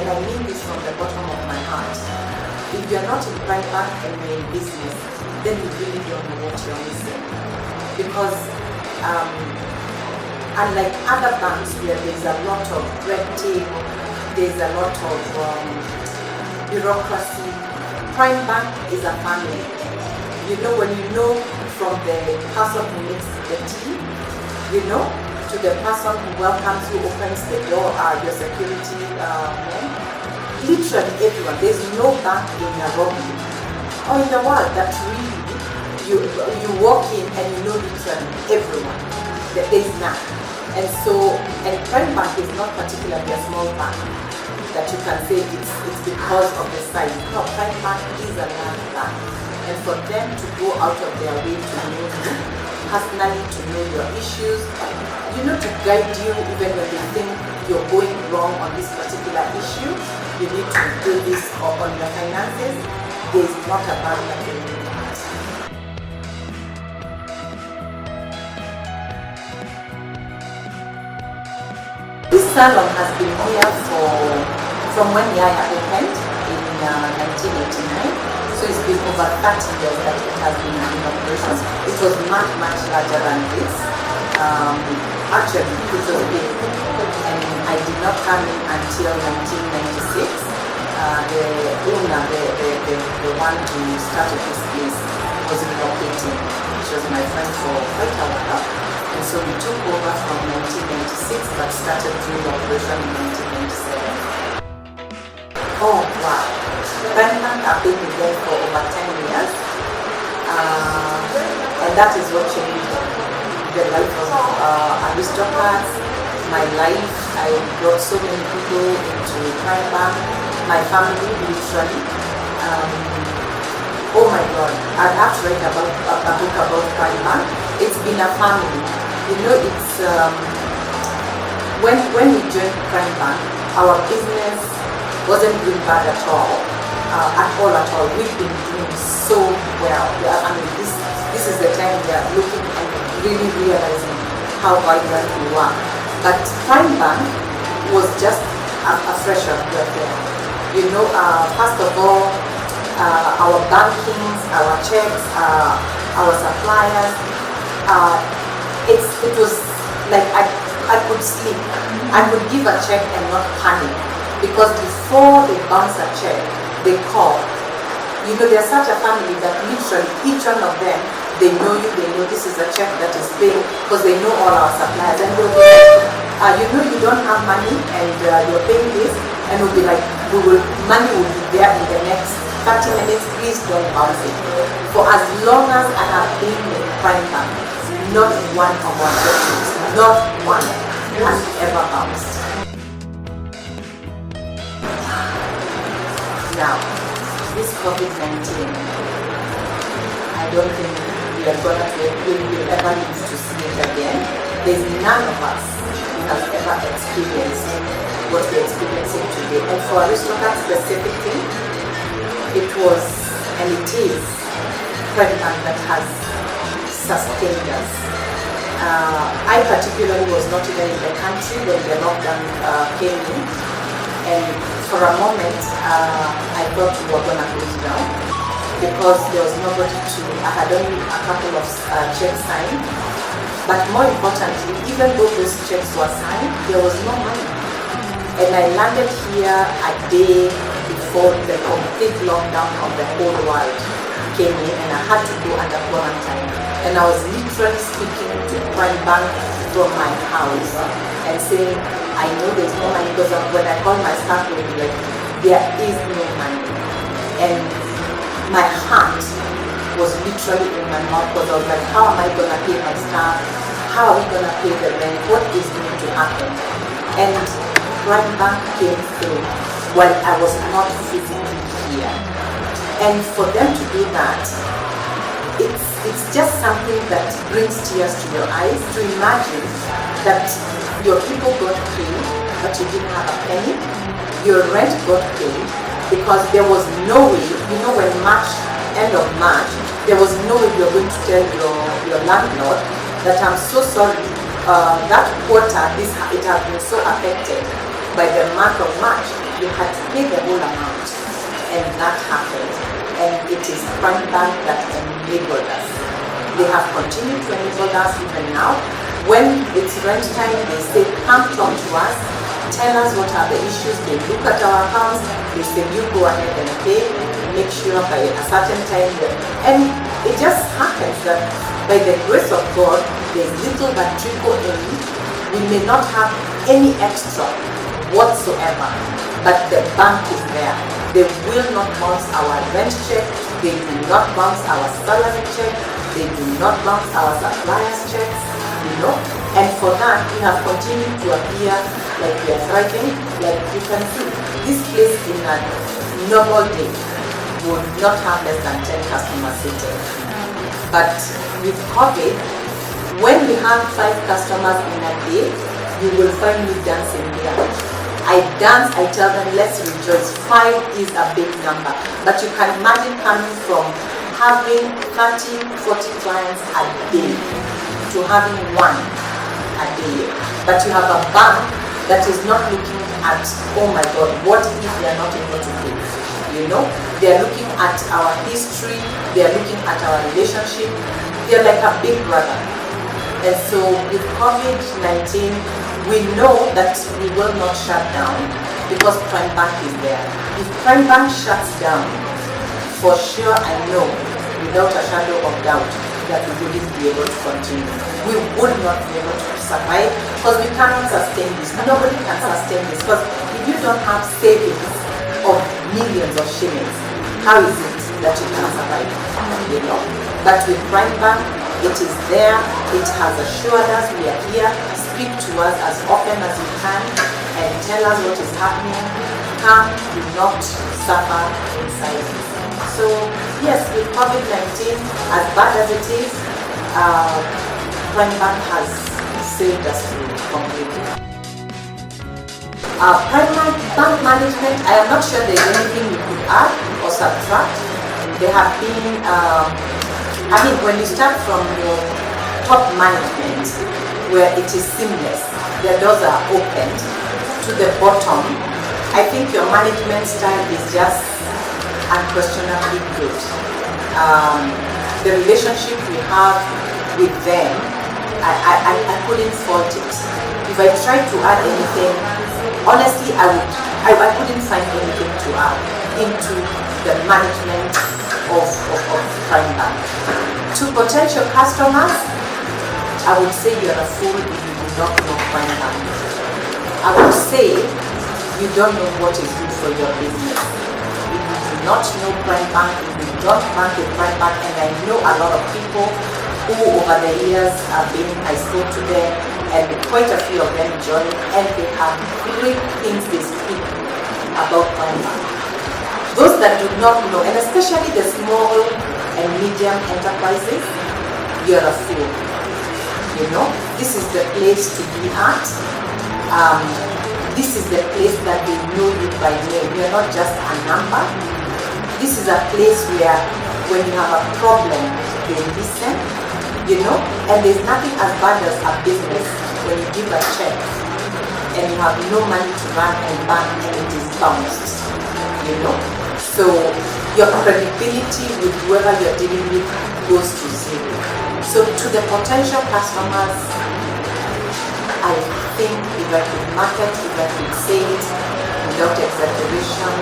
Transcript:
and I mean this from the bottom of my heart, if you're not in prime bank and you're in business, then you really don't know what you're missing. Because unlike other banks where there's a lot of red tape, there's a lot of bureaucracy, prime bank is a family. You know, when you know from the person who makes the tea, you know, to the person who welcomes you, opens the door, your security men, literally everyone. There's no bank in Nairobi or in the world that really you walk in and you know literally everyone. There's none. And so, and prime bank is not particularly a small bank that you can say it's because of the size. No, prime bank is a large bank. And for them to go out of their way to know you personally, to know your issues, you know, to guide you even when they think you're going wrong on this particular issue, you need to do this on your finances. There's not a bank that will do that. This salon has been here from when Yaya opened in 1989. So it's been over 30 years that it has been in operations. It was much, much larger than this. Actually, it was big. And I did not come in until 1996. The owner, the one who started this place, was relocating, which was my friend for quite a while. And so we took over from 1996, but started doing operation in 1997. Oh, wow. I've been with them for over 10 years, and that is what changed the life of Aristocuts, my life. I brought so many people into prime bank, my family literally. Oh my God, I'd have to write a book about prime bank. It's been a family. You know, it's when we joined prime bank, our business wasn't doing bad at all. At all. We've been doing so well. I mean, this is the time we are looking and really realizing how vibrant we were. But prime bank was just a fresher breath there. You know, first of all, our bankings, our checks, our suppliers, it was like I could sleep. I could give a check and not panic, because before they bounce a check, they call. You know, they're such a family that literally each one of them, they know you, they know this is a check that is paid, because they know all our suppliers. And they'll be like, you know, you don't have money and you're paying this, and we'll be like, money will be there in the next 30 minutes, please don't bounce it. For as long as I have been in prime bank, not one of our checks, not one, has ever bounced. Now, this COVID-19, I don't think we will ever need to see it again. There's none of us who has ever experienced what we're experiencing today. And for Aristocuts specifically, it was, and it is, prime bank that has sustained us. I particularly was not even in the country when the lockdown came in. And for a moment, I thought we were going to close down, because there was nobody to, I had only a couple of checks signed. But more importantly, even though those checks were signed, there was no money. And I landed here a day before the complete lockdown of the whole world came in, and I had to go under quarantine. And I was literally speaking to prime bank from my house and saying, I know there's no money, because when I call my staff, they'll be like, there is no money. And my heart was literally in my mouth, because I was like, how am I going to pay my staff? How are we going to pay the rent? What is going to happen? And prime bank came through while I was not physically here. And for them to do that, it's just something that brings tears to your eyes, to imagine that your people got paid, but you didn't have a penny. Your rent got paid, because there was no way, you know, when end of March, there was no way you're going to tell your landlord that I'm so sorry, that quarter, it has been so affected by the month of March. you had to pay the whole amount, and that happened. And it is Prime Bank that enabled us. They have continued to enable us even now. When it's rent time, they say, come talk to us, tell us what are the issues. They look at our accounts, they say, you go ahead and pay, make sure by a certain time. And it just happens that by the grace of God, there's little but trickle in. We may not have any extra whatsoever, but the bank is there. They will not bounce our rent check, they do not bounce our salary check, they do not bounce our suppliers checks, you know. And for that, we have continued to appear like we are thriving. Like you can see, this place in a normal day would not have less than 10 customers seated. But with COVID, when we have 5 customers in a day, you will find me dancing here. I dance, I tell them, let's rejoice. 5 is a big number. But you can imagine coming from having 30, 40 clients a day to having 1 a day. But you have a bank that is not looking at, oh my God, what if they are not able to pay? You know, they are looking at our history, they are looking at our relationship. They are like a big brother. And so with COVID-19, we know that we will not shut down because Prime Bank is there. If Prime Bank shuts down, for sure I know, without a shadow of doubt, that we wouldn't be able to continue. We would not be able to survive because we cannot sustain this. Nobody can sustain this because if you don't have savings of millions of shillings, how is it that you can survive? You know? But with Prime Bank, it is there. It has assured us we are here. Speak to us as often as you can and tell us what is happening. Come, do not suffer in silence. So yes, with COVID-19, as bad as it is, Prime Bank has saved us completely. Prime Bank management, I am not sure there is anything we could add or subtract. There have been, when you start from your top management, where it is seamless, the doors are opened, to the bottom, I think your management style is just unquestionably good. The relationship we have with them, I couldn't fault it. If I tried to add anything, honestly, I couldn't find anything to add into the management of Prime Bank. To potential customers, I would say you're a fool if you do not know Prime Bank. I would say you don't know what is good for your business. If you do not know Prime Bank, if you don't bank with Prime Bank, and I know a lot of people who over the years I spoke to them, and quite a few of them joined, and they have great things they speak about Prime Bank. Those that do not know, and especially the small and medium enterprises, you're a fool. You know, this is the place to be at. This is the place that they know you by name. You're not just a number. This is a place where when you have a problem, they listen, you know, and there's nothing as bad as a business when you give a check and you have no money to run and bank and it is bounced, you know. So your credibility with whoever you're dealing with goes to zero. So to the potential customers, I think if I could market, if I could say it without exaggeration,